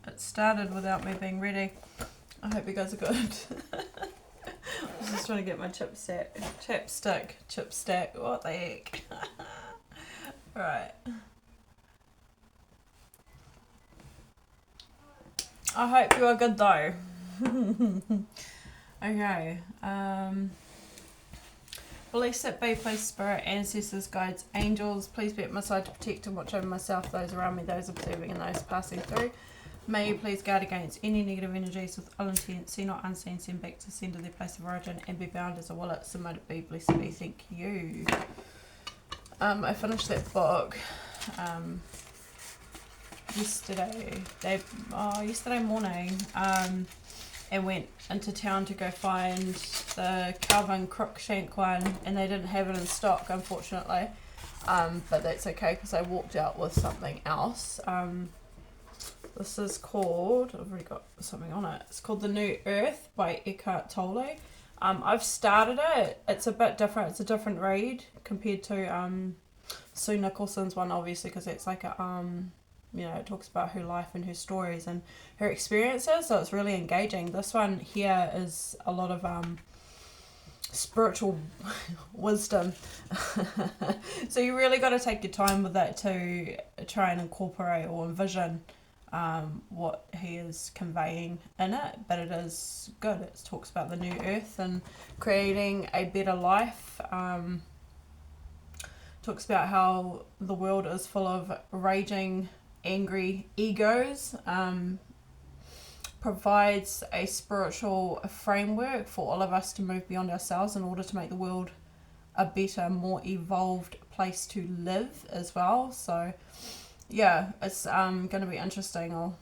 it started without me being ready. I hope you guys are good. I was just trying to get my chipstick, what the heck. Right. I hope you are good though. Okay. Blessed be, please, spirit, ancestors, guides, angels, please be at my side to protect and watch over myself, those around me, those observing and those passing through. May you please guard against any negative energies with ill intent, seen or unseen, send back to send to their place of origin and be bound as a wallet, so might it be, blessed be, thank you. I finished that book yesterday morning, and went into town to go find the Calvin Cruikshank one, and they didn't have it in stock, unfortunately, but that's okay because I walked out with something else. This is called, I've already got something on it, it's called The New Earth by Eckhart Tolle. I've started it. It's a bit different, it's a different read compared to Sue Nicholson's one, obviously, because it's like a it talks about her life and her stories and her experiences, so it's really engaging. This one here is a lot of spiritual wisdom. So you really got to take your time with that to try and incorporate or envision what he is conveying in it, but it is good. It talks about the new earth and creating a better life. Talks about how the world is full of raging, angry egos, provides a spiritual framework for all of us to move beyond ourselves in order to make the world a better, more evolved place to live as well. So yeah, it's going to be interesting. I'll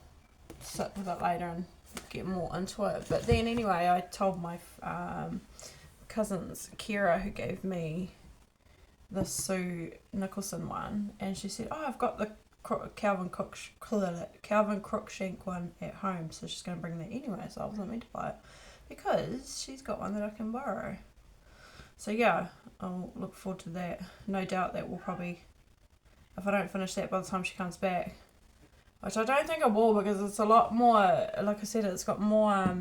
sit with it later and get more into it. But then anyway, I told my cousins, Kira, who gave me the Sue Nicholson one, and she said, I've got the Calvin Cruikshank one at home, so she's going to bring that anyway, so I wasn't meant to buy it because she's got one that I can borrow. So yeah, I'll look forward to that. No doubt that will probably, if I don't finish that by the time she comes back, which I don't think I will, because it's a lot more, like I said, it's got more,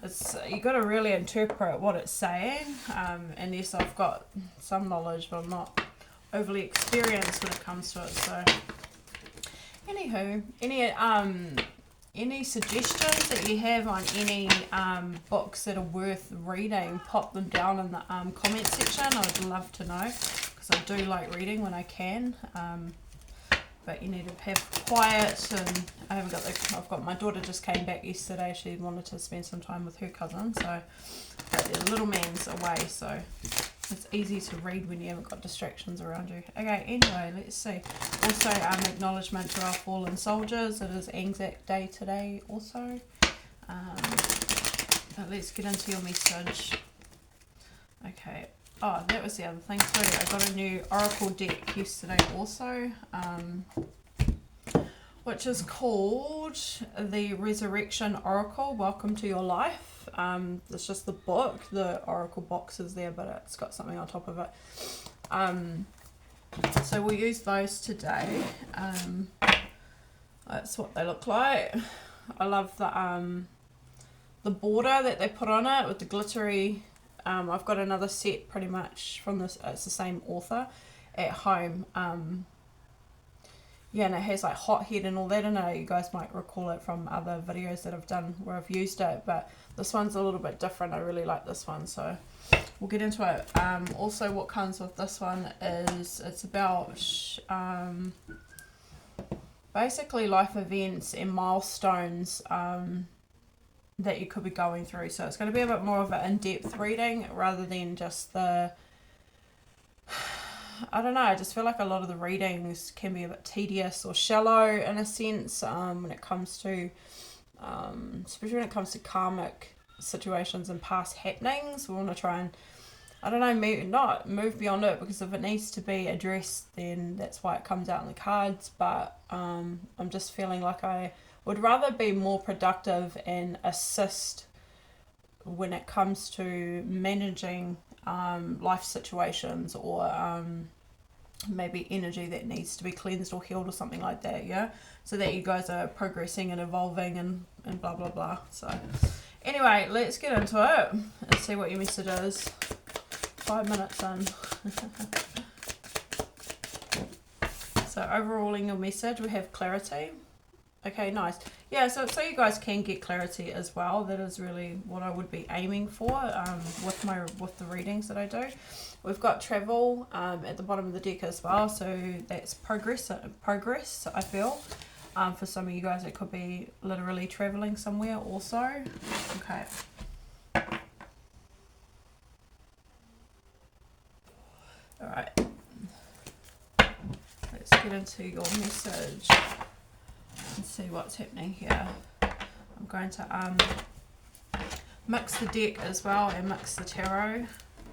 it's, you got to really interpret what it's saying, and yes, I've got some knowledge, but I'm not overly experienced when it comes to it. So anywho, any suggestions that you have on any books that are worth reading, pop them down in the comment section. I would love to know, because I do like reading when I can, but you need to have quiet, and I've got my daughter just came back yesterday. She wanted to spend some time with her cousin, so but the little man's away, so it's easy to read when you haven't got distractions around you. Okay, anyway, let's see. Also, acknowledgement to our fallen soldiers. It is Anzac Day today also. But let's get into your message. Okay. Oh, that was the other thing too. I got a new Oracle deck yesterday also, which is called the Resurrection Oracle. Welcome to your life. It's just the book. The Oracle box is there, but it's got something on top of it. So we'll use those today. That's what they look like. I love the border that they put on it with the glittery. I've got another set pretty much from this. It's the same author at home. Yeah, and it has like hot head and all that. I know you guys might recall it from other videos that I've done where I've used it, but this one's a little bit different. I really like this one, so we'll get into it. Also, what comes with this one is it's about basically life events and milestones that you could be going through. So it's going to be a bit more of an in-depth reading rather than just the, I don't know, I just feel like a lot of the readings can be a bit tedious or shallow in a sense, when it comes to, especially when it comes to karmic situations and past happenings. We want to try and, I don't know, move beyond it, because if it needs to be addressed, then that's why it comes out in the cards. But I'm just feeling like I would rather be more productive and assist when it comes to managing life situations or maybe energy that needs to be cleansed or healed or something like that, yeah? So that you guys are progressing and evolving and blah, blah, blah. So anyway, let's get into it and see what your message is. 5 minutes in. So overall in your message, we have clarity. Okay, nice. Yeah, so you guys can get clarity as well. That is really what I would be aiming for with the readings that I do. We've got travel at the bottom of the deck as well, so that's progress. I feel for some of you guys, it could be literally traveling somewhere also. Okay. All right. Let's get into your message and see what's happening here. I'm going to mix the deck as well and mix the tarot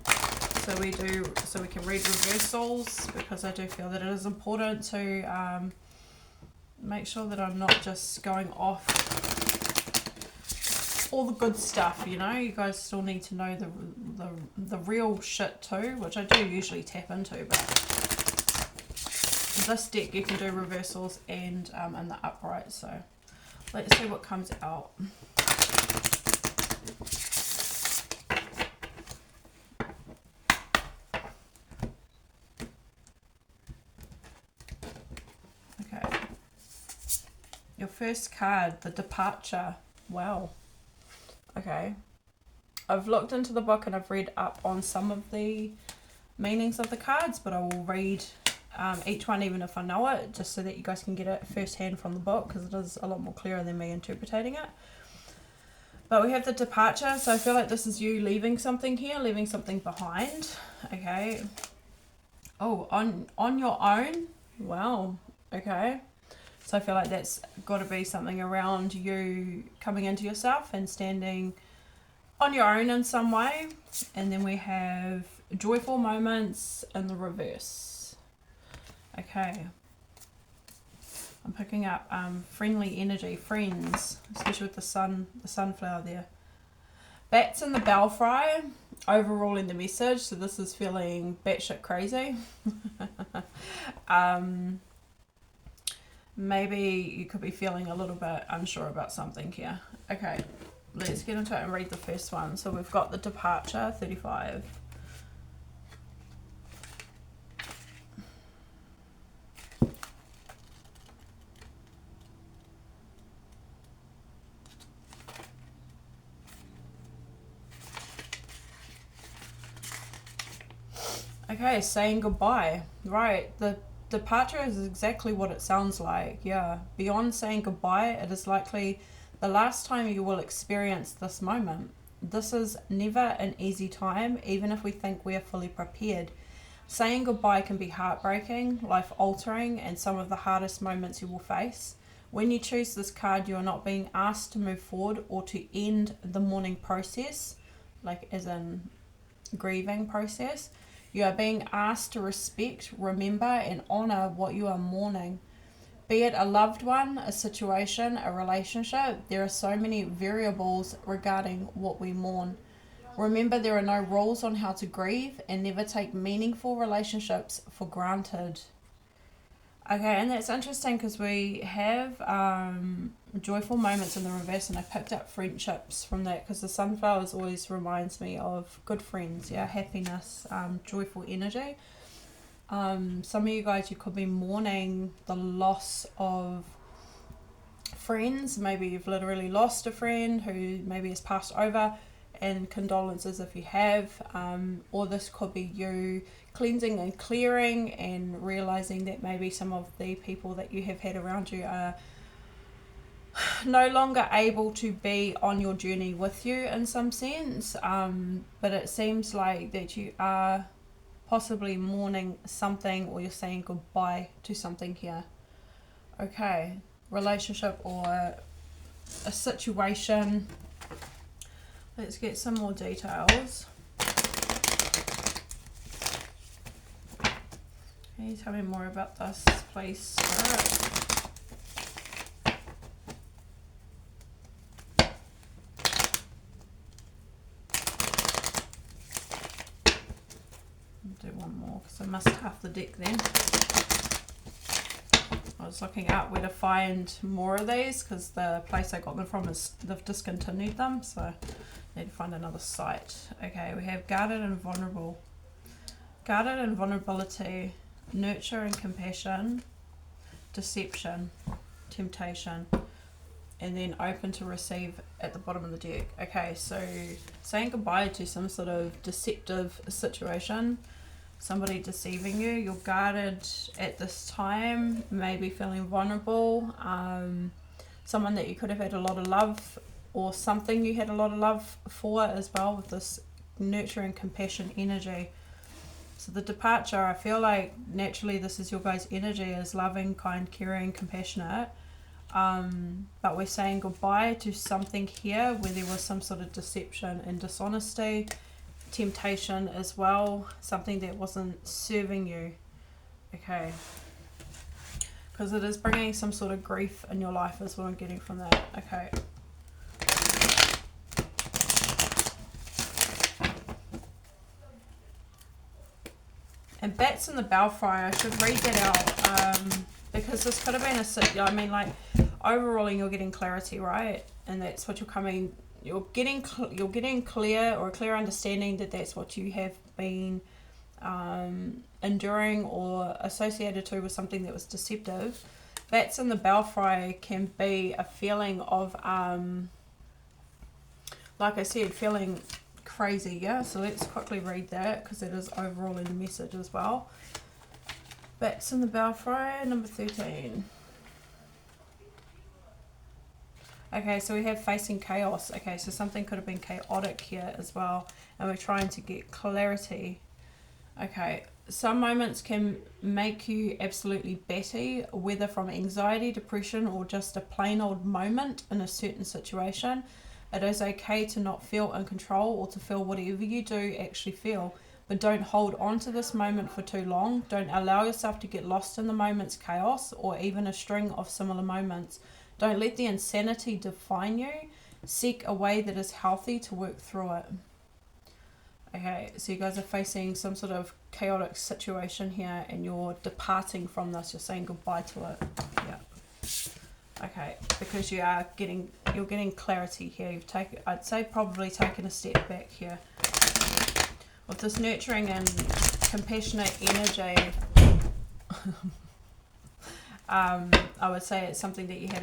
so we can read reversals, because I do feel that it is important to make sure that I'm not just going off all the good stuff, you know. You guys still need to know the real shit too, which I do usually tap into, but this deck you can do reversals and in the upright. So let's see what comes out. Okay, your first card, the departure. Wow. Okay, I've looked into the book and I've read up on some of the meanings of the cards, but I will read each one even if I know it, just so that you guys can get it firsthand from the book, because it is a lot more clearer than me interpreting it. But we have the departure, so I feel like this is you leaving something here, leaving something behind. Okay. Oh, on your own. Wow. Okay. So I feel like that's got to be something around you coming into yourself and standing on your own in some way. And then we have joyful moments in the reverse. Okay. I'm picking up friendly energy, friends, especially with the sunflower there. Bats in the belfry, overall in the message. So this is feeling batshit crazy. Maybe you could be feeling a little bit unsure about something here. Okay, let's get into it and read the first one. So we've got the departure, 35. Okay, saying goodbye. Right, the departure is exactly what it sounds like. Yeah, beyond saying goodbye, it is likely the last time you will experience this moment. This is never an easy time, even if we think we are fully prepared. Saying goodbye can be heartbreaking, life-altering, and some of the hardest moments you will face. When you choose this card, you are not being asked to move forward or to end the mourning process, like as in grieving process. You are being asked to respect, remember, and honour what you are mourning. Be it a loved one, a situation, a relationship, there are so many variables regarding what we mourn. Remember, there are no rules on how to grieve, and never take meaningful relationships for granted. Okay, and that's interesting because we have joyful moments in the reverse, and I picked up friendships from that, because the sunflowers always reminds me of good friends, yeah, happiness, joyful energy. Some of you guys, you could be mourning the loss of friends. Maybe you've literally lost a friend who maybe has passed over, and condolences if you have, or this could be you cleansing and clearing and realizing that maybe some of the people that you have had around you are no longer able to be on your journey with you in some sense, but it seems like that you are possibly mourning something, or you're saying goodbye to something here. Okay, relationship or a situation. Let's get some more details. Can you tell me more about this, please, Spirit? I'll do one more because I missed half the deck then. I was looking out where to find more of these because the place I got them from is they've discontinued them, so I need to find another site. Okay, we have guarded and vulnerable. Guarded and vulnerability, nurture and compassion, deception, temptation, and then open to receive at the bottom of the deck. Okay, so saying goodbye to some sort of deceptive situation, somebody deceiving you, you're guarded at this time, maybe feeling vulnerable, someone that you could have had a lot of love, or something you had a lot of love for as well, with this nurture and compassion energy. So the departure, I feel like naturally this is your guys' energy, is loving, kind, caring, compassionate. But we're saying goodbye to something here where there was some sort of deception and dishonesty, temptation as well, something that wasn't serving you. Okay. Because it is bringing some sort of grief in your life is what I'm getting from that. Okay. And bats in the belfry, I should read that out, because this could have been I mean, like, overall you're getting clarity, right? And that's what you're getting clear, or a clear understanding that that's what you have been enduring or associated to with something that was deceptive. Bats in the belfry can be a feeling of, like I said, feeling crazy. Yeah, so let's quickly read that because it is overall in the message as well. Bats in the belfry, number 13. Okay, so we have facing chaos. Okay, so something could have been chaotic here as well, and we're trying to get clarity. Okay, some moments can make you absolutely batty, whether from anxiety, depression, or just a plain old moment in a certain situation. It is okay to not feel in control, or to feel whatever you do actually feel, but don't hold on to this moment for too long. Don't allow yourself to get lost in the moment's chaos, or even a string of similar moments. Don't let the insanity define you. Seek a way that is healthy to work through it. Okay, so you guys are facing some sort of chaotic situation here, and you're departing from this. You're saying goodbye to it. Yeah. Okay, because you're getting clarity here. I'd say probably taken a step back here. With this nurturing and compassionate energy, I would say it's something that you had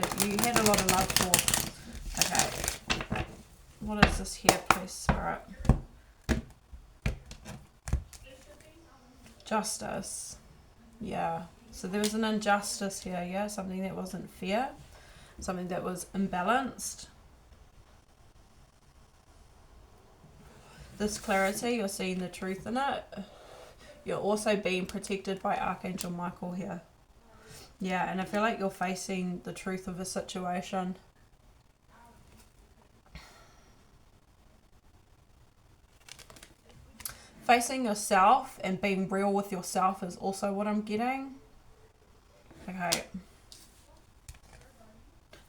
a lot of love for. Okay, what is this here, please, Spirit? Justice. Yeah, so there was an injustice here, yeah, something that wasn't fair, something that was imbalanced. This clarity, you're seeing the truth in it. You're also being protected by Archangel Michael here. Yeah, and I feel like you're facing the truth of a situation. Facing yourself and being real with yourself is also what I'm getting. Okay.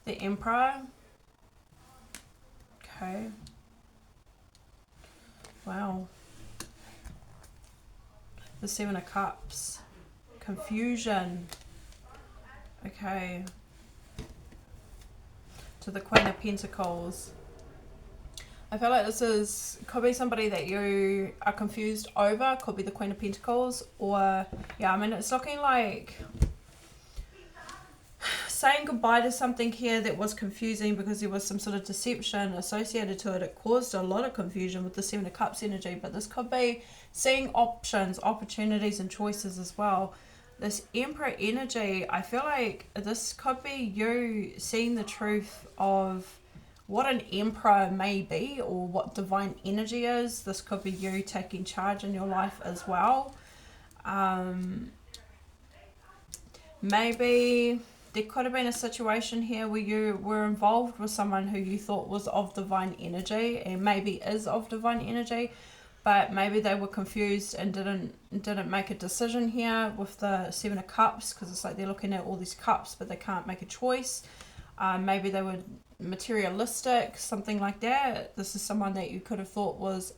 The Emperor. Okay. Wow. The Seven of Cups. Confusion. Okay. To the Queen of Pentacles. I feel like this could be somebody that you are confused over. Could be the Queen of Pentacles. Or, yeah, I mean, it's looking like saying goodbye to something here that was confusing because there was some sort of deception associated to it. It caused a lot of confusion with the Seven of Cups energy. But this could be seeing options, opportunities, and choices as well. This Emperor energy, I feel like this could be you seeing the truth of what an emperor may be, or what divine energy is. This could be you taking charge in your life as well. Maybe there could have been a situation here where you were involved with someone who you thought was of divine energy, and maybe is of divine energy, but maybe they were confused and didn't make a decision here with the Seven of Cups, because it's like they're looking at all these cups but they can't make a choice. Maybe they were materialistic, something like that. This is someone that you could have thought was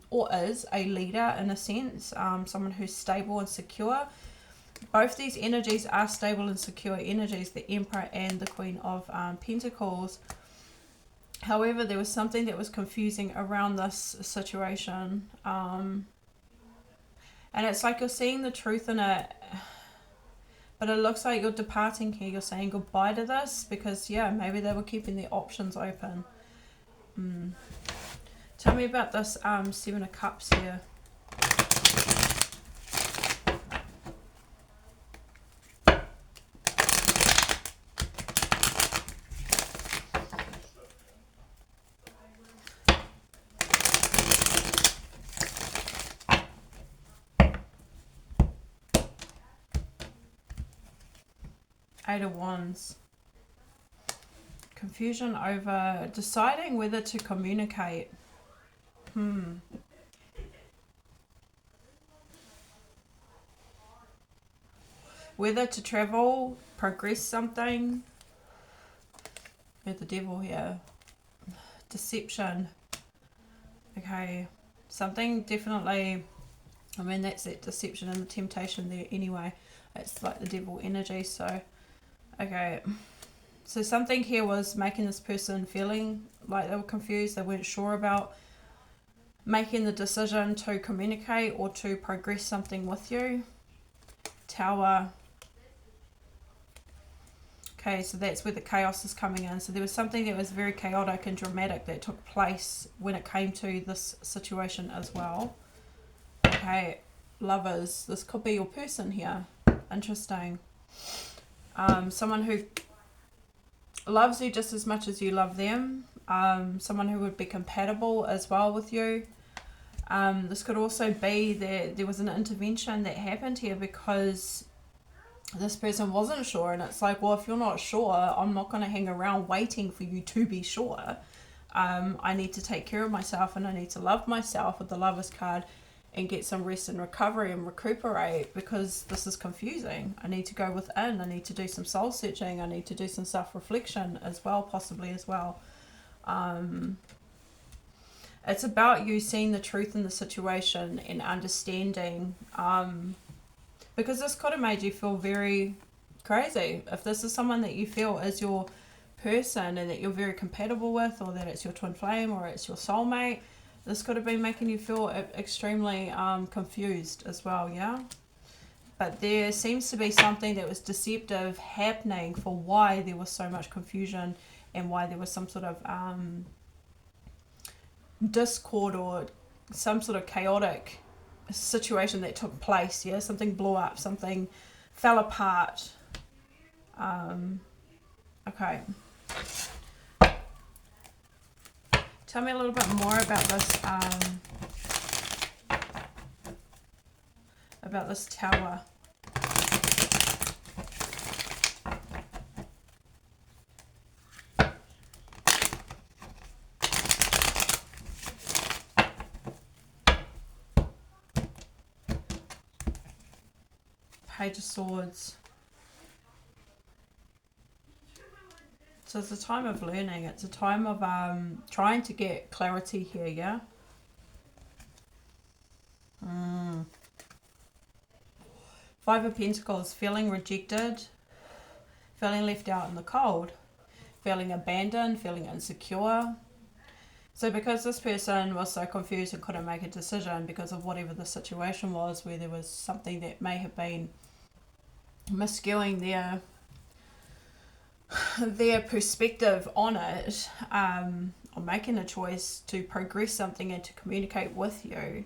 or is a leader in a sense, someone who's stable and secure. Both these energies are stable and secure energies, the Emperor and the Queen of Pentacles. However, there was something that was confusing around this situation. And it's like you're seeing the truth in it, but it looks like you're departing here. You're saying goodbye to this because, yeah, maybe they were keeping their options open. Tell me about this Seven of Cups here. Eight of Wands. Confusion over deciding whether to communicate. Whether to travel, progress something. We have the Devil here. Deception. Okay. Something definitely, I mean, that's that deception and the temptation there anyway. It's like the Devil energy, so okay. So something here was making this person feeling like they were confused. They weren't sure about making the decision to communicate or to progress something with you. Tower. Okay, so that's where the chaos is coming in. So there was something that was very chaotic and dramatic that took place when it came to this situation as well. Okay, Lovers. This could be your person here. Interesting. Someone who loves you just as much as you love them. Someone who would be compatible as well with you. This could also be that there was an intervention that happened here because this person wasn't sure, and it's like, well, if you're not sure, I'm not going to hang around waiting for you to be sure. I need to take care of myself, and I need to love myself with the Lovers card and get some rest and recovery and recuperate, because this is confusing. I need to go within. I need to do some soul searching. I need to do some self-reflection as well, possibly as well. It's about you seeing the truth in the situation and understanding, because this could have made you feel very crazy. If this is someone that you feel is your person and that you're very compatible with, or that it's your twin flame or it's your soulmate, this could have been making you feel extremely confused as well, yeah? But there seems to be something that was deceptive happening for why there was so much confusion and why there was some sort of discord or some sort of chaotic situation that took place, yeah? Something blew up, something fell apart. Okay. Tell me a little bit more about this Tower. Page of Swords. So it's a time of learning. It's a time of trying to get clarity here, yeah? Five of Pentacles, feeling rejected, feeling left out in the cold, feeling abandoned, feeling insecure. So because this person was so confused and couldn't make a decision because of whatever the situation was, where there was something that may have been miscuing their perspective on it, or making a choice to progress something and to communicate with you,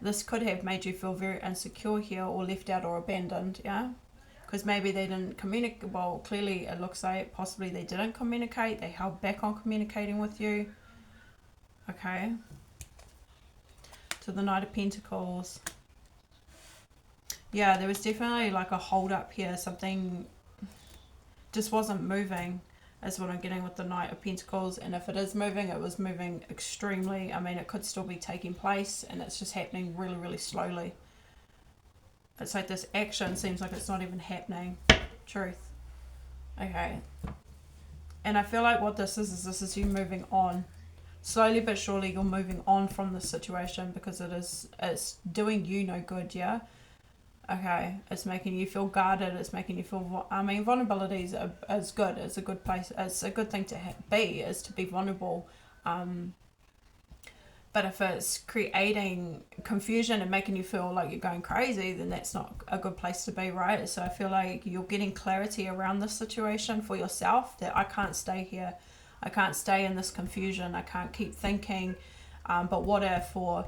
this could have made you feel very insecure here, or left out or abandoned, yeah? Because maybe they didn't communicate. Well, clearly it looks like possibly they didn't communicate. They held back on communicating with you. Okay. To the Knight of Pentacles. Yeah, there was definitely like a hold up here. Something just wasn't moving, is what I'm getting with the Knight of Pentacles. And if it is moving, it was moving extremely, I mean, it could still be taking place, and it's just happening really, really slowly. It's like this action seems like it's not even happening. Truth. Okay. And I feel like what this is you moving on. Slowly but surely you're moving on from the situation because it's doing you no good, yeah? Okay, it's making you feel guarded, it's making you feel, vulnerability is good, it's a good place, it's a good thing to be, is to be vulnerable. But if it's creating confusion and making you feel like you're going crazy, then that's not a good place to be, right? So I feel like you're getting clarity around this situation for yourself, that I can't stay here. I can't stay in this confusion. I can't keep thinking, but what if, or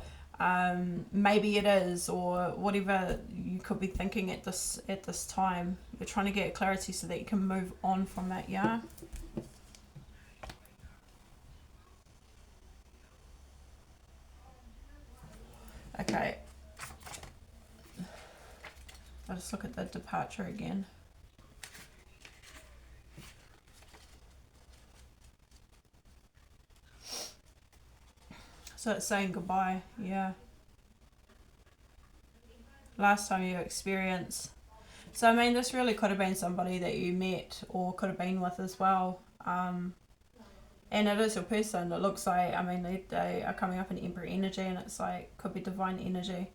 maybe it is, or whatever you could be thinking at this time. You're trying to get clarity so that you can move on from it, yeah? Okay. I'll just look at the departure again. So it's saying goodbye, yeah. Last time you experienced. So, this really could have been somebody that you met or could have been with as well. And it is your person. It looks like, they are coming up in Emperor energy, and it's like, could be divine energy.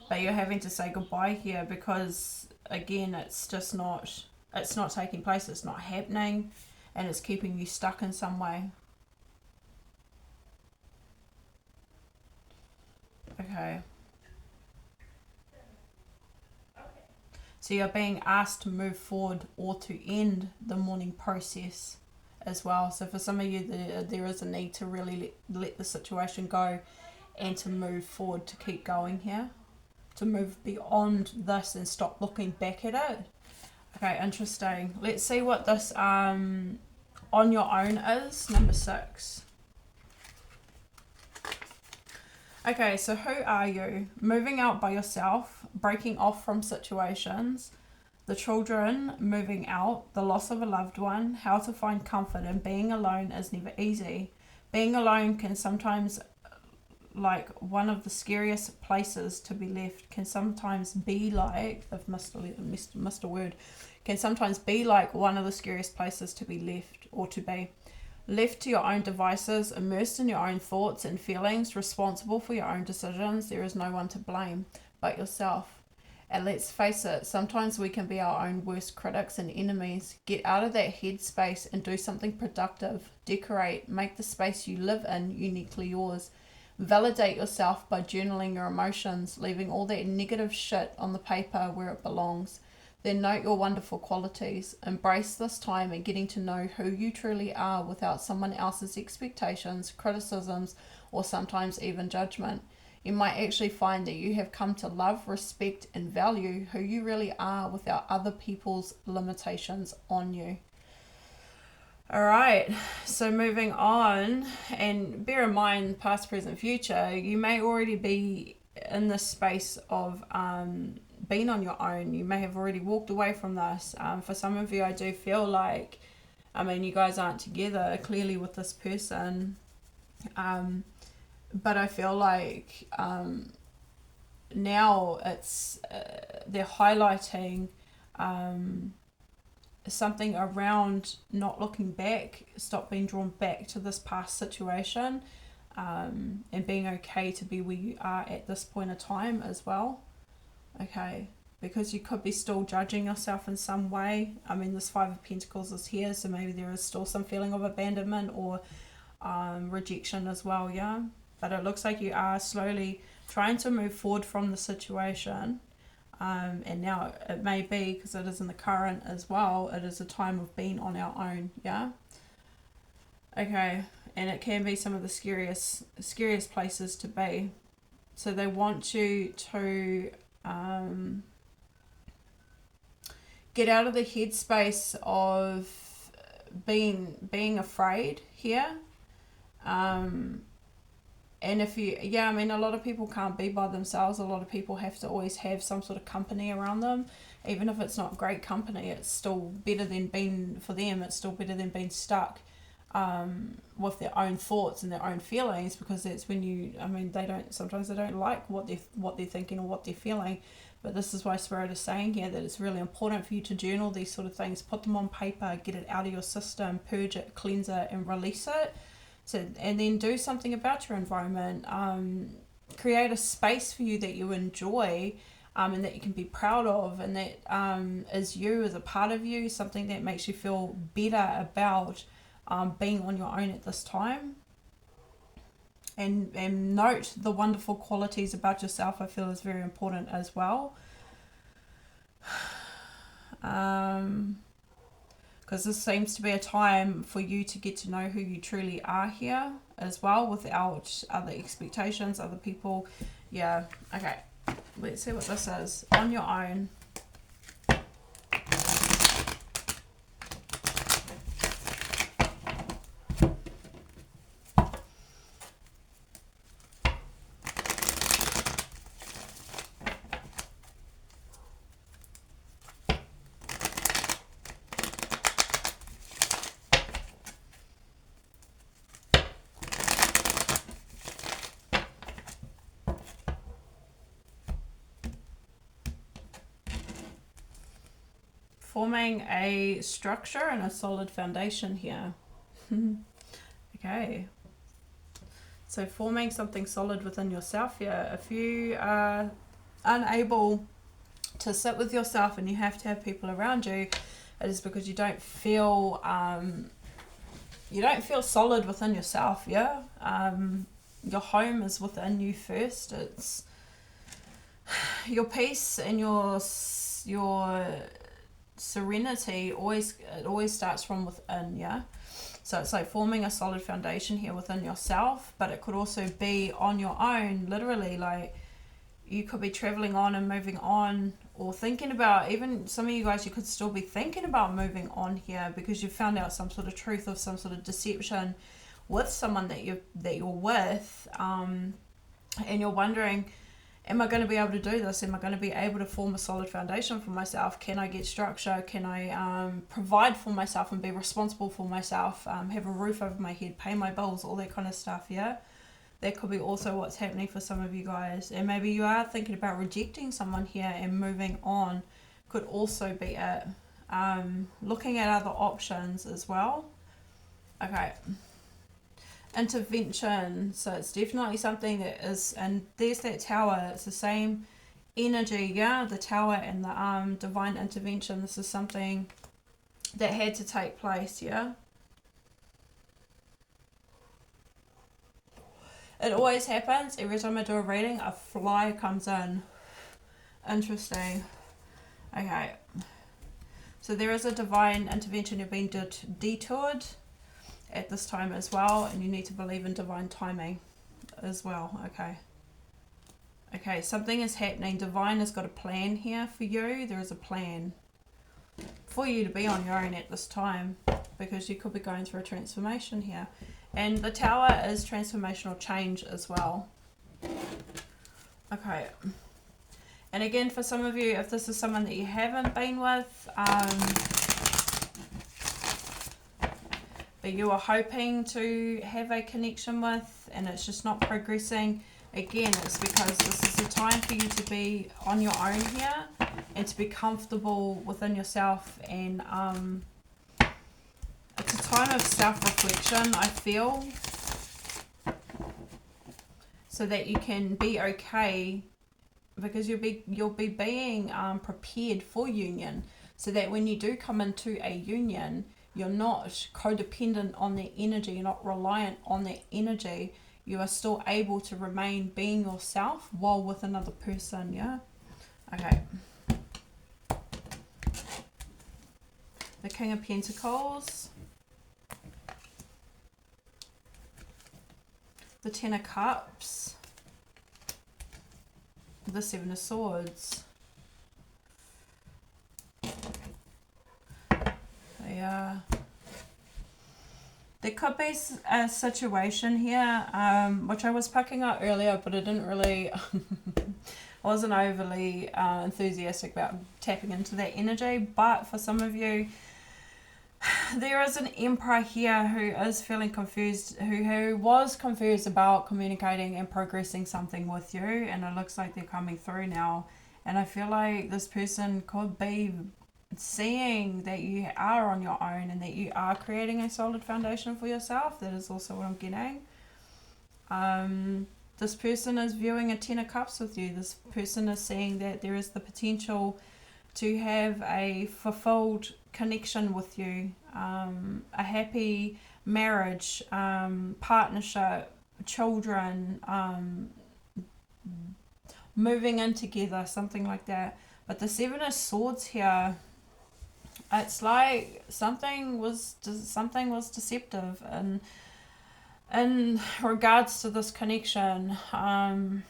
But you're having to say goodbye here because, again, it's not taking place, it's not happening, and it's keeping you stuck in some way. Okay. So you're being asked to move forward or to end the mourning process as well. So for some of you, there is a need to really let the situation go and to move forward, to keep going here, to move beyond this and stop looking back at it. Okay, interesting. Let's see what this on your own is, number 6. Okay, so who are you? Moving out by yourself, breaking off from situations, the children moving out, the loss of a loved one, how to find comfort in being alone is never easy. Being alone can sometimes, like one of the scariest places to be left, can sometimes be like, I've missed a word, can sometimes be like one of the scariest places to be left or to be. Left to your own devices, immersed in your own thoughts and feelings, responsible for your own decisions, there is no one to blame but yourself. And let's face it, sometimes we can be our own worst critics and enemies. Get out of that headspace and do something productive. Decorate, make the space you live in uniquely yours. Validate yourself by journaling your emotions, leaving all that negative shit on the paper where it belongs. Then note your wonderful qualities. Embrace this time and getting to know who you truly are without someone else's expectations, criticisms, or sometimes even judgment. You might actually find that you have come to love, respect, and value who you really are without other people's limitations on you. Alright, so moving on, and bear in mind, past, present, future, you may already be in this space of being on your own. You may have already walked away from this. For some of you, I do feel like, you guys aren't together clearly with this person, but I feel like now it's they're highlighting something around not looking back, stop being drawn back to this past situation, and being okay to be where you are at this point of time as well. Okay, because you could be still judging yourself in some way. This 5 of Pentacles is here, so maybe there is still some feeling of abandonment or rejection as well, yeah? But it looks like you are slowly trying to move forward from the situation. And now it may be, because it is in the current as well, it is a time of being on our own, yeah? Okay, and it can be some of the scariest places to be. So they want you to get out of the headspace of being afraid here. And if you, a lot of people can't be by themselves. A lot of people have to always have some sort of company around them. Even if it's not great company, it's still better than being, for them, it's still better than being stuck with their own thoughts and their own feelings, because that's when you, sometimes they don't like what they're thinking or what they're feeling, But this is why Spirit is saying here that it's really important for you to journal these sort of things, put them on paper, get it out of your system, purge it, cleanse it, and release it. So, and then do something about your environment. Create a space for you that you enjoy, and that you can be proud of, and that is you, as a part of you, something that makes you feel better about being on your own at this time. And note the wonderful qualities about yourself, I feel is very important as well. Because this seems to be a time for you to get to know who you truly are here as well, without other expectations, other people. Yeah, okay. Let's see what this is. On your own. Forming a structure and a solid foundation here. Okay. So forming something solid within yourself here. If you are unable to sit with yourself and you have to have people around you, it is because you don't feel solid within yourself. Yeah. Your home is within you first. It's your peace and your serenity always starts from within. Yeah. So it's like forming a solid foundation here within yourself, but it could also be on your own, literally. Like, you could be traveling on and moving on, or thinking about, even some of you guys, you could still be thinking about moving on here because you found out some sort of truth of some sort of deception with someone that you're with, and you're wondering, am I going to be able to do this? Am I going to be able to form a solid foundation for myself? Can I get structure? Can I provide for myself and be responsible for myself? Have a roof over my head, pay my bills, all that kind of stuff, yeah? That could be also what's happening for some of you guys. And maybe you are thinking about rejecting someone here and moving on. Could also be it. Looking at other options as well. Okay. Intervention. So it's definitely something that is, and there's that tower. It's the same energy, yeah? The tower and the divine intervention. This is something that had to take place, yeah? It always happens. Every time I do a reading, a fly comes in. Interesting. Okay. So there is a divine intervention. You've been detoured at this time as well, and you need to believe in divine timing as well. Okay, something is happening. Divine has got a plan here for you. There is a plan for you to be on your own at this time, because you could be going through a transformation here. And the tower is transformational change as well. Okay. And again, for some of you, if this is someone that you haven't been with, but you are hoping to have a connection with, and it's just not progressing, again, it's because this is a time for you to be on your own here and to be comfortable within yourself. And it's a time of self-reflection, I feel, so that you can be okay, because you'll be being prepared for union, so that when you do come into a union, you're not codependent on their energy, you're not reliant on their energy. You are still able to remain being yourself while with another person, yeah? Okay. The King of Pentacles. The Ten of Cups. The Seven of Swords. There could be a situation here, which I was picking up earlier, but I didn't really, I wasn't overly enthusiastic about tapping into that energy. But for some of you, there is an Emperor here who is feeling confused, who was confused about communicating and progressing something with you, and it looks like they're coming through now. And I feel like this person could be seeing that you are on your own and that you are creating a solid foundation for yourself. That is also what I'm getting. This person is viewing a 10 of Cups with you. This person is seeing that there is the potential to have a fulfilled connection with you, a happy marriage, partnership, children, moving in together, something like that. But the Seven of Swords here, it's like something was deceptive and in regards to this connection. Now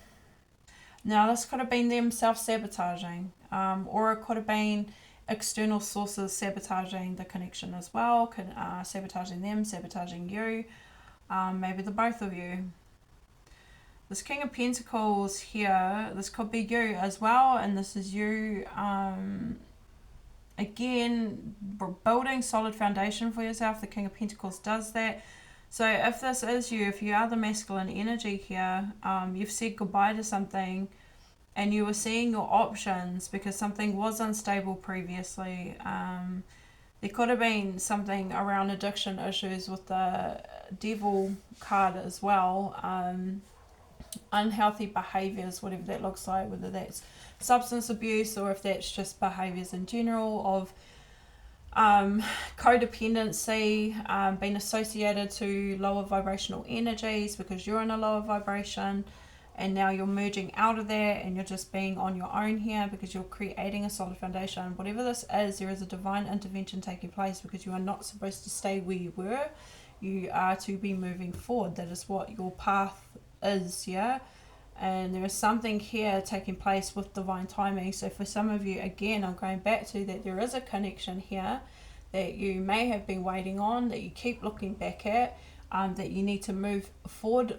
this could have been them self-sabotaging, or it could have been external sources sabotaging the connection as well, sabotaging them, sabotaging you, maybe the both of you. This King of Pentacles here, this could be you as well, and this is you, again, building solid foundation for yourself. The King of Pentacles does that. So if this is you, if you are the masculine energy here, you've said goodbye to something and you were seeing your options because something was unstable previously. There could have been something around addiction issues with the Devil card as well. Unhealthy behaviors, whatever that looks like, whether that's substance abuse or if that's just behaviors in general of codependency, being associated to lower vibrational energies because you're in a lower vibration, and now you're merging out of that and you're just being on your own here because you're creating a solid foundation. Whatever this is, there is a divine intervention taking place because you are not supposed to stay where you were. You are to be moving forward. That is what your path is, yeah. And there is something here taking place with divine timing. So for some of you, again, I'm going back to that there is a connection here that you may have been waiting on, that you keep looking back at, that you need to move forward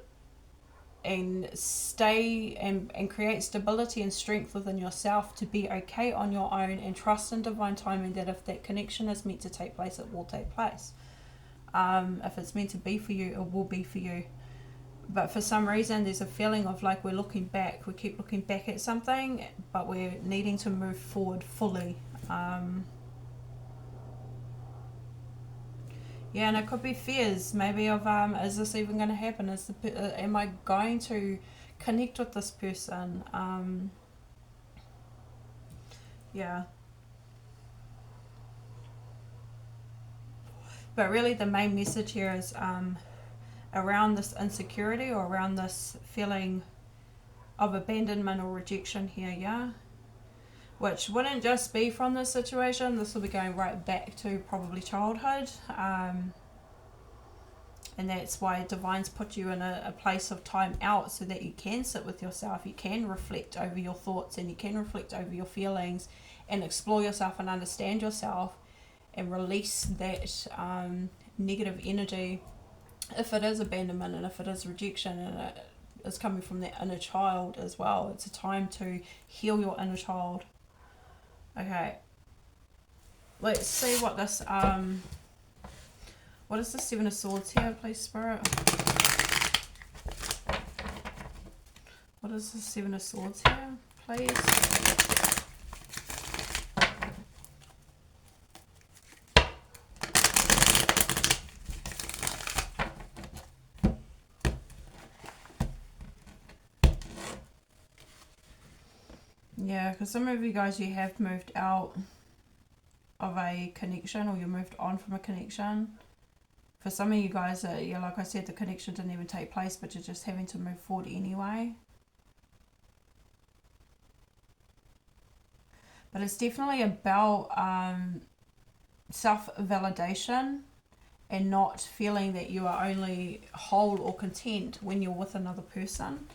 and stay and create stability and strength within yourself to be okay on your own and trust in divine timing that if that connection is meant to take place, it will take place. If it's meant to be for you, it will be for you. But for some reason there's a feeling of like we're looking back, we keep looking back at something, but we're needing to move forward fully. Yeah, and it could be fears maybe of is this even going to happen, am I going to connect with this person? Yeah, but really the main message here is around this insecurity or around this feeling of abandonment or rejection here, yeah? Which wouldn't just be from this situation, this will be going right back to probably childhood. And that's why Divine's put you in a place of time out so that you can sit with yourself, you can reflect over your thoughts and you can reflect over your feelings and explore yourself and understand yourself and release that negative energy. If it is abandonment and if it is rejection and it is coming from that inner child as well, it's a time to heal your inner child. Okay, let's see what this what is the Seven of Swords here, please, Spirit? What is the Seven of Swords here, please? Yeah, because some of you guys, you have moved out of a connection or you moved on from a connection. For some of you guys, yeah, like I said, the connection didn't even take place, but you're just having to move forward anyway. But it's definitely about self-validation and not feeling that you are only whole or content when you're with another person.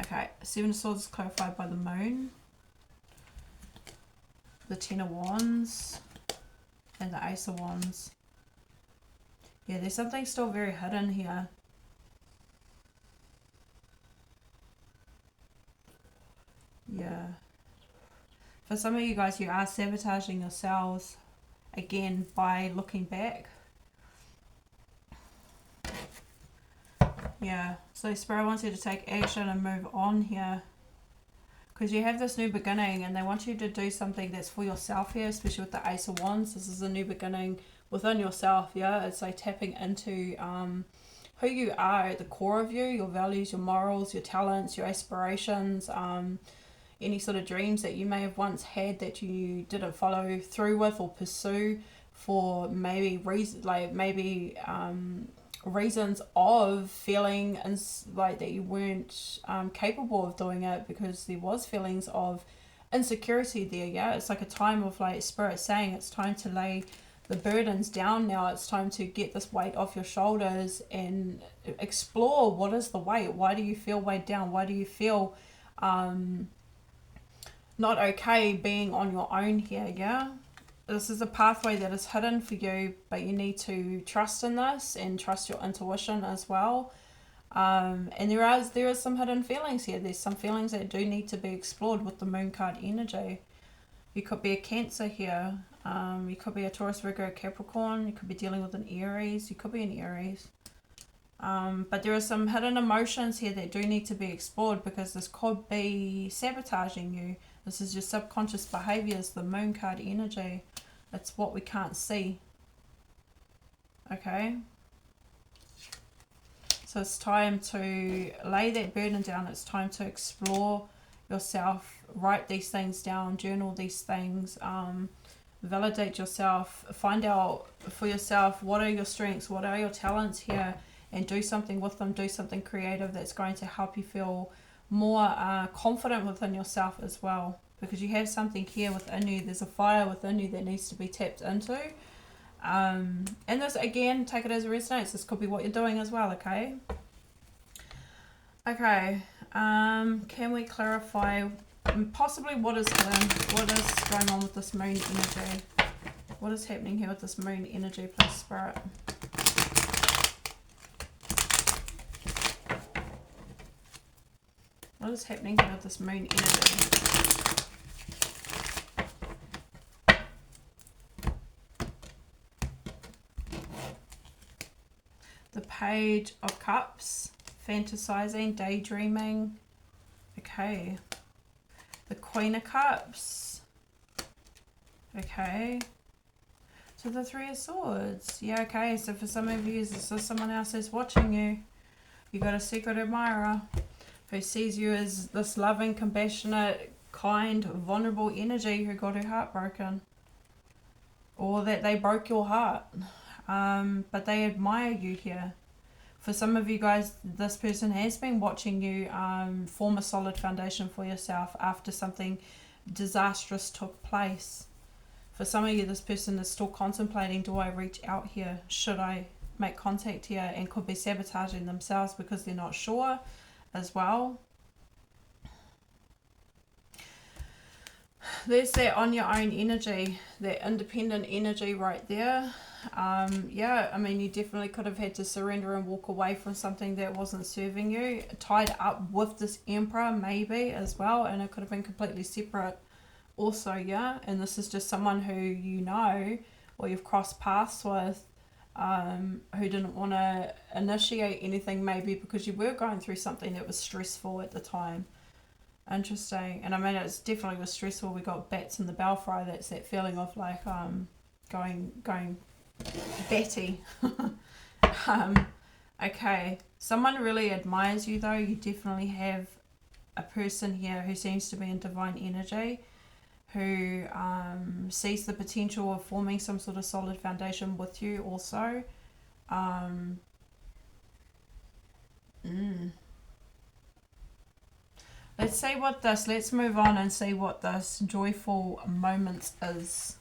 Okay, Seven of Swords is clarified by the Moon, the Ten of Wands, and the Ace of Wands. Yeah, there's something still very hidden here. Yeah. For some of you guys, you are sabotaging yourselves again by looking back. Yeah, so Spirit wants you to take action and move on here. because you have this new beginning and they want you to do something that's for yourself here, especially with the Ace of Wands. This is a new beginning within yourself, yeah. It's like tapping into who you are at the core of you, your values, your morals, your talents, your aspirations, any sort of dreams that you may have once had that you didn't follow through with or pursue for maybe reasons of feeling like that you weren't capable of doing it because there was feelings of insecurity there, yeah. It's like a time of like Spirit saying it's time to lay the burdens down now. It's time to get this weight off your shoulders and explore what is the weight. Why do you feel weighed down? Why do you feel not okay being on your own here, yeah? This is a pathway that is hidden for you, but you need to trust in this and trust your intuition as well. And there is some hidden feelings here. There's some feelings that do need to be explored with the Moon card energy. You could be a Cancer here. You could be a Taurus, Virgo, Capricorn. You could be dealing with an Aries. You could be an Aries. But there are some hidden emotions here that do need to be explored because this could be sabotaging you. This is your subconscious behaviors, the Moon card energy. It's what we can't see. Okay? So it's time to lay that burden down. It's time to explore yourself. Write these things down. Journal these things. Validate yourself. Find out for yourself what are your strengths, what are your talents here, and do something with them. Do something creative that's going to help you feel more confident within yourself as well, because you have something here within you. There's a fire within you that needs to be tapped into, and this, again, take it as it resonates. This could be what you're doing as well. Okay, can we clarify possibly what is hidden, what is going on with this Moon energy? What is happening here with this Moon energy, please, Spirit? What is happening here with this Moon energy? The Page of Cups, fantasizing, daydreaming. Okay. The Queen of Cups. Okay. So the Three of Swords. Yeah, okay. So for some of you, this is someone else that's watching you. You got a secret admirer who sees you as this loving, compassionate, kind, vulnerable energy who got her heart broken. Or that they broke your heart. But they admire you here. For some of you guys, this person has been watching you form a solid foundation for yourself after something disastrous took place. For some of you, this person is still contemplating, do I reach out here? Should I make contact here? And could be sabotaging themselves because they're not sure as well. There's that on your own energy, that independent energy right there. Yeah, I mean, you definitely could have had to surrender and walk away from something that wasn't serving you, tied up with this Emperor maybe as well, and it could have been completely separate also, yeah. And this is just someone who you know or you've crossed paths with, who didn't want to initiate anything maybe because you were going through something that was stressful at the time. Interesting. And I mean, it's definitely was stressful. We got bats in the belfry. That's that feeling of like going batty. Okay, someone really admires you though. You definitely have a person here who seems to be in divine energy, who sees the potential of forming some sort of solid foundation with you also. Let's move on and see what this joyful moment is.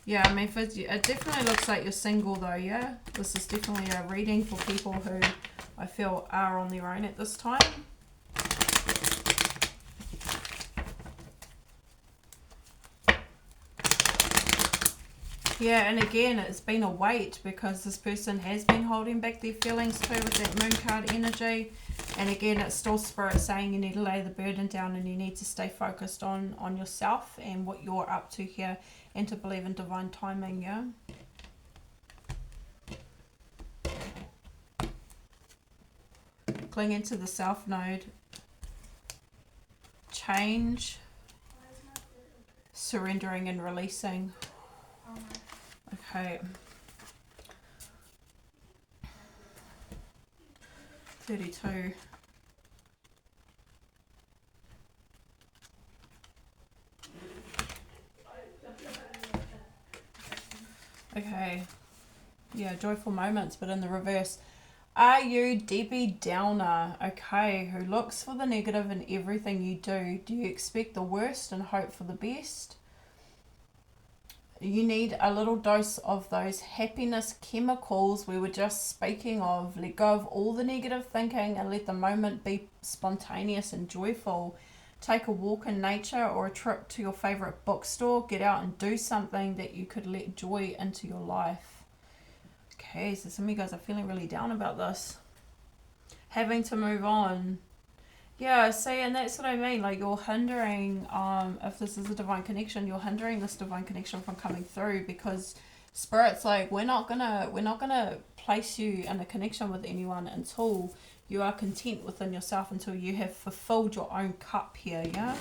Yeah, I mean, it definitely looks like you're single though, yeah? This is definitely a reading for people who I feel are on their own at this time. Yeah, and again, it's been a weight because this person has been holding back their feelings too with that Moon card energy. And again, it's still Spirit saying you need to lay the burden down and you need to stay focused on yourself and what you're up to here and to believe in divine timing, yeah? clinging to the South Node. Change, surrendering and releasing. Okay. 32. Okay. Yeah, joyful moments, but in the reverse. Are you Debbie Downer? Okay, who looks for the negative in everything you do? Do you expect the worst and hope for the best? You need a little dose of those happiness chemicals we were just speaking of. Let go of all the negative thinking and let the moment be spontaneous and joyful. Take a walk in nature or a trip to your favorite bookstore. Get out and do something that you could let joy into your life. Okay, so some of you guys are feeling really down about this. Having to move on. Yeah, see, and that's what I mean. Like, you're hindering, if this is a divine connection, you're hindering this divine connection from coming through, because Spirit's like, we're not gonna place you in a connection with anyone until you are content within yourself, until you have fulfilled your own cup here, yeah?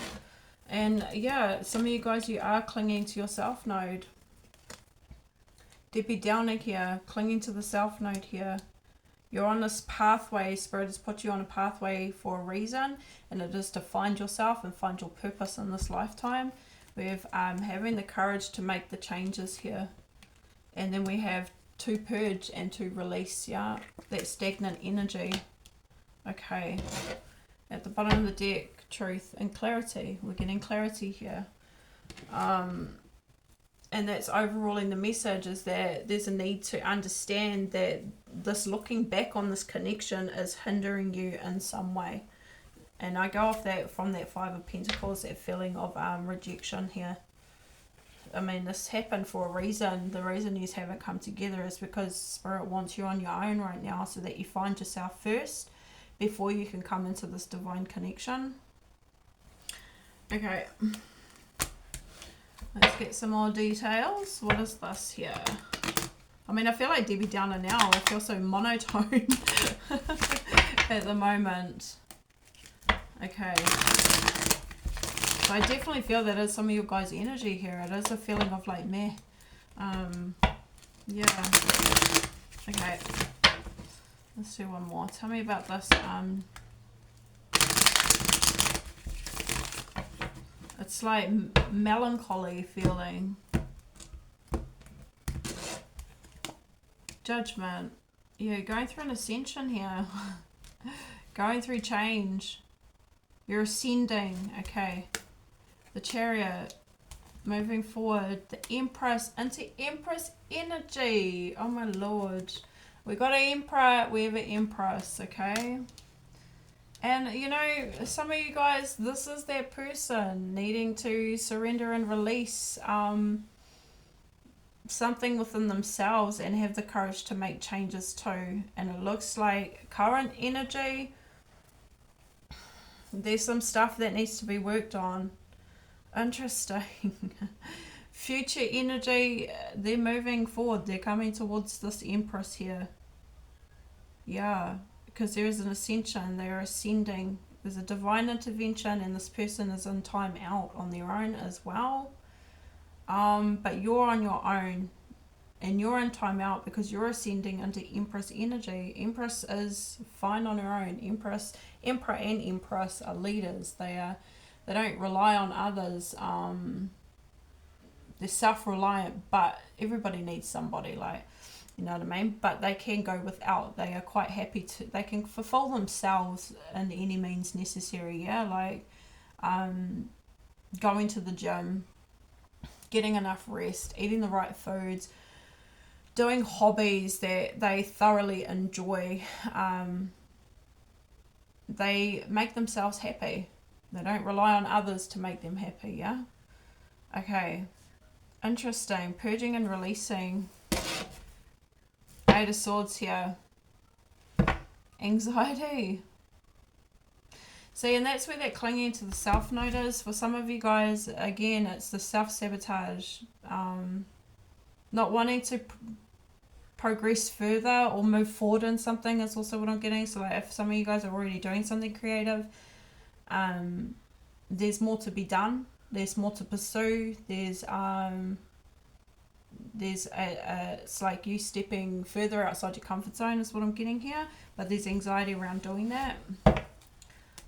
And yeah, some of you guys, you are clinging to your South Node. Debbie Downer here, clinging to the South Node here. You're on this pathway. Spirit has put you on a pathway for a reason, and it is to find yourself and find your purpose in this lifetime. We have having the courage to make the changes here. And then we have to purge and to release, yeah? That stagnant energy. Okay. At the bottom of the deck, truth and clarity. We're getting clarity here. And that's overruling the message, is that there's a need to understand that this looking back on this connection is hindering you in some way. And I go off that from that Five of Pentacles, that feeling of rejection here. I mean, this happened for a reason. The reason you haven't come together is because Spirit wants you on your own right now, so that you find yourself first before you can come into this divine connection. Okay. Let's get some more details. What is this here? I mean, I feel like Debbie Downer now. I feel so monotone at the moment. Okay. So I definitely feel that is some of your guys' energy here. It is a feeling of like, meh. Yeah. Okay. Let's do one more. Tell me about this. It's like melancholy feeling. Judgment. Yeah, going through an ascension here. Going through change. You're ascending. Okay. The Chariot. Moving forward. The Empress. Into Empress energy. Oh my lord. We got an Emperor. We have an Empress. Okay. And, you know, some of you guys, this is that person needing to surrender and release something within themselves and have the courage to make changes too. And it looks like current energy, there's some stuff that needs to be worked on. Interesting. Future energy, they're moving forward. They're coming towards this Empress here. Yeah. Because there is an ascension, they are ascending. There's a divine intervention, and this person is in time out on their own as well. But you're on your own, and you're in time out because you're ascending into Empress energy. Empress is fine on her own. Emperor and Empress are leaders. They don't rely on others. They're self-reliant, but everybody needs somebody, like, you know what I mean? But they can go without. They are quite happy to, they can fulfill themselves in any means necessary, yeah? Like going to the gym, getting enough rest, eating the right foods, doing hobbies that they thoroughly enjoy. They make themselves happy. They don't rely on others to make them happy, yeah? Okay. Interesting. Purging and releasing. Eight of Swords here. Anxiety. See, and that's where that clinging to the South Node is. For some of you guys, again, it's the self-sabotage. Not wanting to progress further or move forward in something is also what I'm getting. So like if some of you guys are already doing something creative, there's more to be done, there's more to pursue, there's it's like you stepping further outside your comfort zone is what I'm getting here, but there's anxiety around doing that.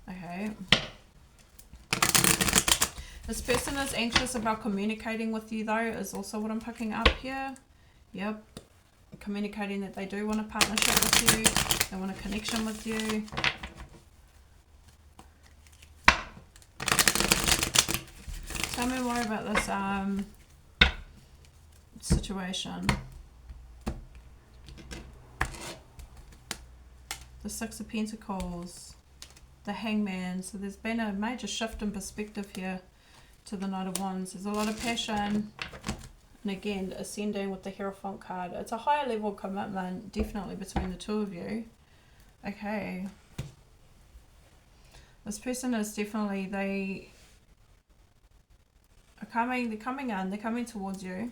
Okay, this person is anxious about communicating with you though is also what I'm picking up here. Yep, communicating that they do want a partnership with you, they want a connection with you. Tell me more about this situation. The Six of Pentacles, the Hangman. So there's been a major shift in perspective here to the Knight of Wands. There's a lot of passion, and again ascending with the Hierophant card. It's a higher level commitment definitely between the two of you. Okay, this person is definitely, they're coming towards you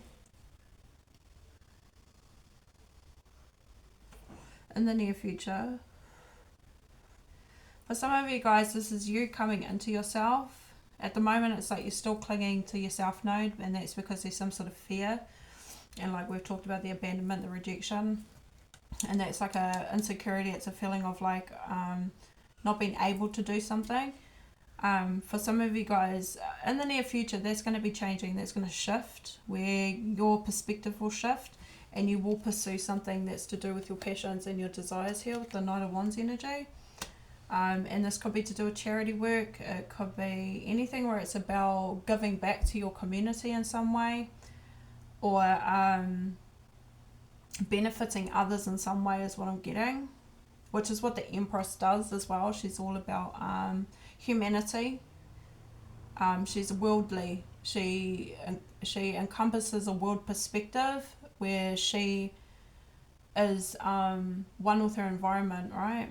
in the near future. For some of you guys, this is you coming into yourself. At the moment, it's like you're still clinging to your self node, and that's because there's some sort of fear. And like we've talked about, the abandonment, the rejection. And that's like a insecurity. It's a feeling of like not being able to do something. For some of you guys, in the near future, that's going to be changing. That's going to shift, where your perspective will shift. And you will pursue something that's to do with your passions and your desires here with the Knight of Wands energy. And this could be to do with charity work. It could be anything where it's about giving back to your community in some way, or benefiting others in some way is what I'm getting, which is what the Empress does as well. She's all about humanity. She's worldly. She encompasses a world perspective where she is one with her environment, right?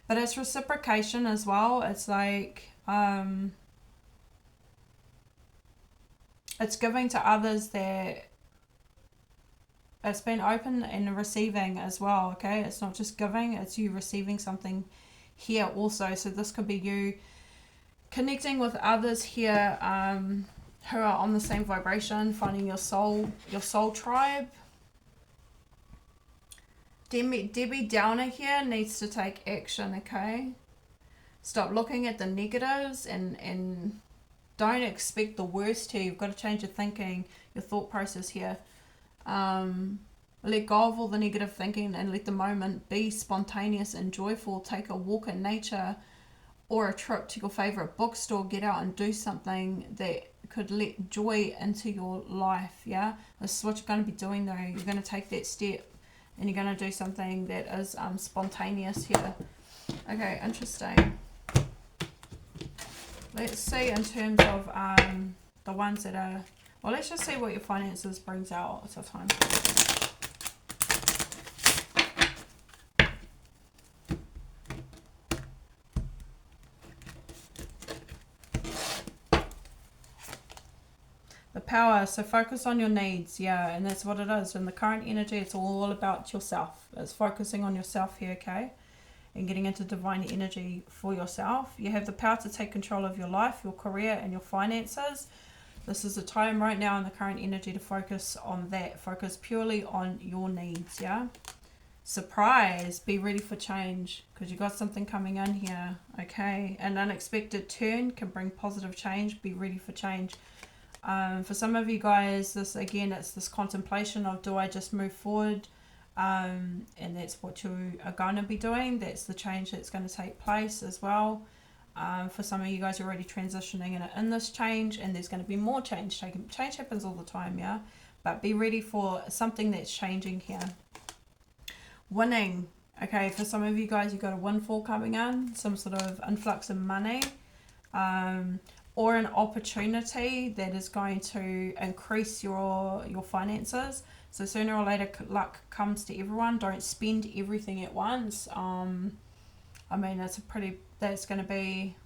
But it's reciprocation as well. It's like it's giving to others that it's been open and receiving as well. Okay, it's not just giving, it's you receiving something here also. So this could be you connecting with others here who are on the same vibration, finding your soul tribe. Debbie Downer here needs to take action, okay? Stop looking at the negatives and don't expect the worst here. You've got to change your thinking, your thought process here. Let go of all the negative thinking and let the moment be spontaneous and joyful. Take a walk in nature or a trip to your favorite bookstore. Get out and do something that could let joy into your life, yeah? This is what you're going to be doing though. You're going to take that step. And you're going to do something that is spontaneous here. Okay, interesting. Let's see in terms of the ones that are... Well, let's just see what your finances brings out at a time. The Power, so focus on your needs, yeah, and that's what it is. In the current energy, it's all about yourself. It's focusing on yourself here, okay, and getting into divine energy for yourself. You have the power to take control of your life, your career, and your finances. This is a time right now in the current energy to focus on that. Focus purely on your needs, yeah. Surprise, be ready for change, because you got something coming in here, okay. An unexpected turn can bring positive change. Be ready for change. For some of you guys, this again, it's this contemplation of, do I just move forward? And that's what you are going to be doing. That's the change that's going to take place as well. For some of you guys, are already transitioning in this change, and there's going to be more change. Change happens all the time, yeah? But be ready for something that's changing here. Winning. Okay, for some of you guys, you've got a windfall coming in, some sort of influx of money. Or an opportunity that is going to increase your finances. So sooner or later, luck comes to everyone. Don't spend everything at once. I mean, that's going to be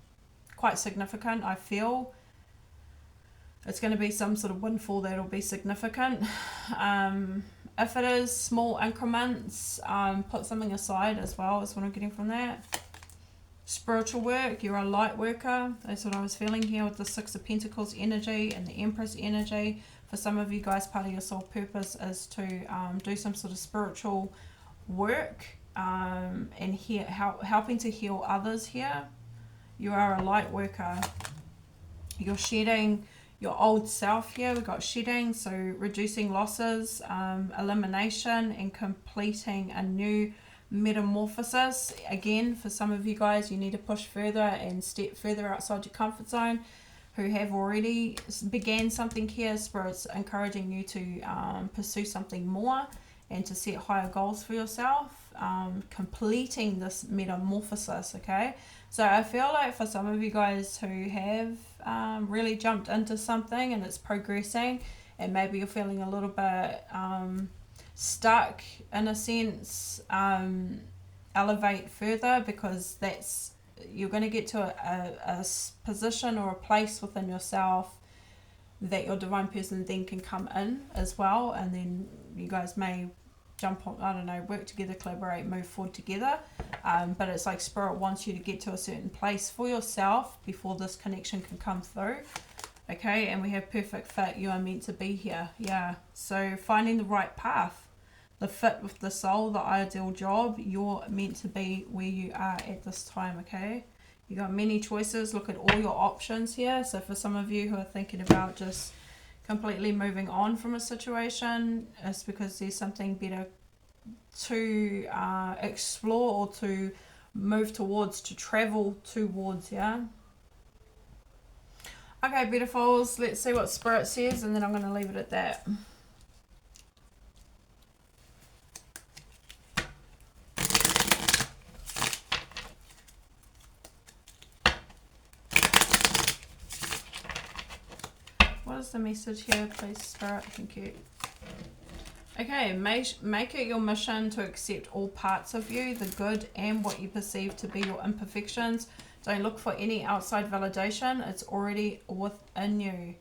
quite significant, I feel. it's going to be some sort of windfall that'll be significant. If it is small increments, put something aside as well, is what I'm getting from that. Spiritual work, you're a light worker. That's what I was feeling here with the Six of Pentacles energy and the Empress energy. For some of you guys, part of your soul purpose is to do some sort of spiritual work and helping to heal others here. You are a light worker. You're shedding your old self here. We've got shedding, so reducing losses, elimination, and completing a new metamorphosis. Again, for some of you guys, you need to push further and step further outside your comfort zone. Who have already began something here, Spirit's encouraging you to pursue something more and to set higher goals for yourself, completing this metamorphosis. Okay, so I feel like for some of you guys who have really jumped into something and it's progressing, and maybe you're feeling a little bit stuck in a sense, elevate further, because you're going to get to a position or a place within yourself that your divine person then can come in as well, and then you guys may jump on, I don't know, work together, collaborate, move forward together, but it's like Spirit wants you to get to a certain place for yourself before this connection can come through. Okay, and we have perfect fit, you are meant to be here. Yeah, so finding the right path, the fit with the soul, the ideal job, you're meant to be where you are at this time. Okay, you got many choices. Look at all your options here. So for some of you who are thinking about just completely moving on from a situation, it's because there's something better to explore or to move towards, to travel towards. Yeah, okay, beautifuls, let's see what Spirit says, and then I'm going to leave it at that. What is the message here, please, Spirit? Thank you. Okay, make it your mission to accept all parts of you, the good and what you perceive to be your imperfections. Don't look for any outside validation. It's already within you.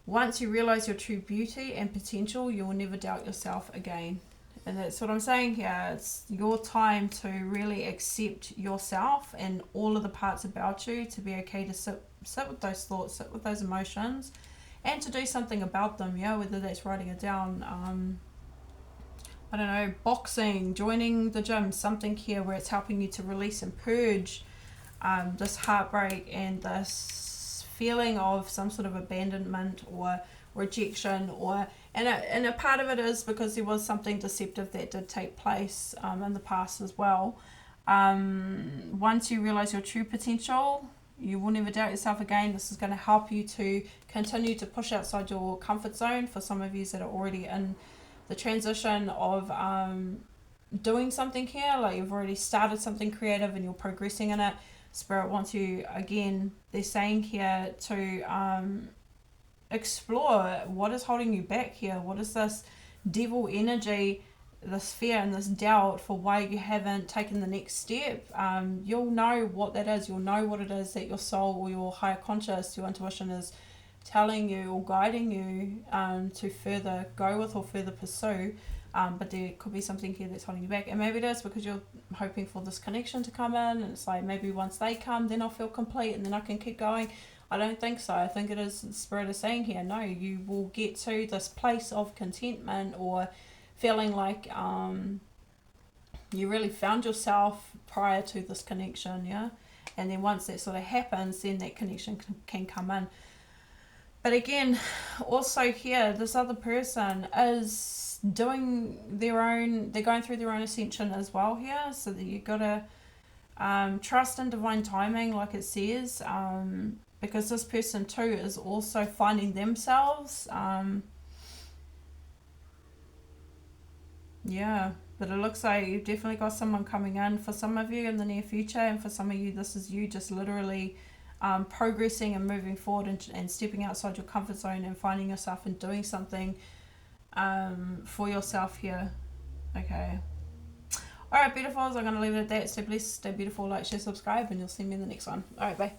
Once you realize your true beauty and potential, you will never doubt yourself again. And that's what I'm saying here. It's your time to really accept yourself and all of the parts about you, to be okay to sit with those thoughts, sit with those emotions, and to do something about them. Yeah, whether that's writing it down, I don't know, boxing, joining the gym, something here where it's helping you to release and purge this heartbreak and this feeling of some sort of abandonment or rejection, and a part of it is because there was something deceptive that did take place in the past as well. Once you realize your true potential, you will never doubt yourself again. This is going to help you to continue to push outside your comfort zone. For some of you that are already in the transition of doing something here, like you've already started something creative and you're progressing in it, Spirit wants you, again, they're saying here, to explore what is holding you back here. What is this devil energy, this fear and this doubt for why you haven't taken the next step? You'll know what that is. You'll know what it is that your soul or your higher conscious, your intuition is telling you or guiding you to further go with or further pursue. But there could be something here that's holding you back, and maybe it is because you're hoping for this connection to come in, and it's like, maybe once they come, then I'll feel complete and then I can keep going. I don't think so. I think it is, Spirit is saying here, no, you will get to this place of contentment or feeling like you really found yourself prior to this connection, yeah? And then once that sort of happens, then that connection can come in. But again, also here, this other person is doing their own, they're going through their own ascension as well here, so that you've got to trust in divine timing, like it says, because this person too is also finding themselves. Yeah, but it looks like you've definitely got someone coming in for some of you in the near future, and for some of you, this is you just literally progressing and moving forward and stepping outside your comfort zone and finding yourself and doing something for yourself here. Okay. Alright, beautifuls, I'm going to leave it at that. Stay blessed, stay beautiful, like, share, subscribe, and you'll see me in the next one. Alright, bye.